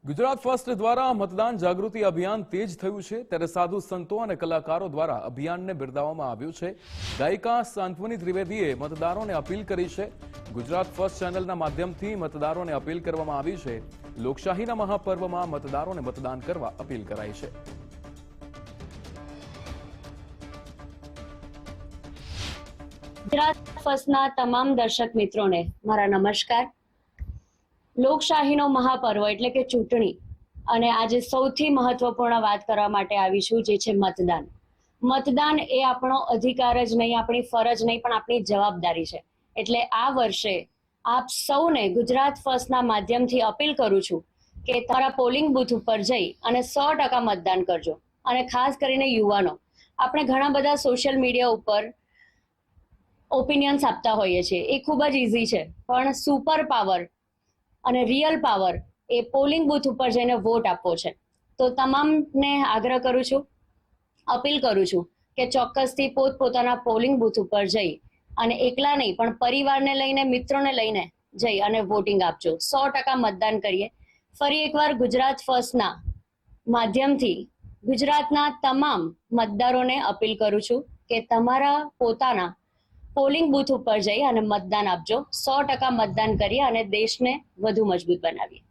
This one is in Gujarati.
ગુજરાત ફર્સ્ટ દ્વારા મતદાન જાગૃતિ અભિયાન તેજ થયું છે ત્યારે સાધુ સંતો અને કલાકારો દ્વારા અભિયાનને બિરદાવવામાં આવ્યું છે। ગાયિકા સાંત્વની ત્રિવેદીએ મતદારોને અપીલ કરી છે। ગુજરાત ફર્સ્ટ ચેનલના માધ્યમથી મતદારોને અપીલ કરવામાં આવી છે। લોકશાહીના મહાપર્વમાં મતદારોને મતદાન કરવા અપીલ કરાઈ છે। ગુજરાત ફર્સ્ટના તમામ દર્શક મિત્રોને મારા નમસ્કાર। લોકશાહીનો મહાપર્વ એટલે કે ચૂંટણી અને આજે સૌથી મહત્વપૂર્ણ વાત કરવા માટે આવી છું, જે છે મતદાન। મતદાન એ આપણો અધિકાર જ નહીં, આપણી ફરજ નહીં, પણ આપણી જવાબદારી છે। એટલે આ વર્ષે આપ સૌને ગુજરાત ફર્સ્ટના માધ્યમથી અપીલ કરું છું કે તમારા પોલિંગ બૂથ ઉપર જઈ અને 100% મતદાન કરજો। અને ખાસ કરીને યુવાનો, આપણે ઘણા બધા સોશિયલ મીડિયા ઉપર ઓપિનિયન્સ આપતા હોઈએ છીએ, એ ખૂબ જ ઇઝી છે, પણ સુપર પાવર અને રિયલ પાવર એ પોલિંગ બૂથ ઉપર જઈને વોટ આપવો છે। તો તમામને આગ્રહ કરું છું, અપીલ કરું છું કે ચોક્કસથી પોતપોતાના પોલિંગ બૂથ ઉપર જઈ અને એકલા નહીં પણ પરિવારને લઈને, મિત્રોને લઈને જઈ અને વોટિંગ આપજો। 100% મતદાન કરીએ। ફરી એકવાર ગુજરાત ફર્સ્ટના માધ્યમથી ગુજરાતના તમામ મતદારોને અપીલ કરું છું કે તમારા પોતાના પોલિંગ બૂથ ઉપર જઈ અને મતદાન આપજો। 100% મતદાન કરીએ અને દેશને વધુ મજબૂત બનાવીએ।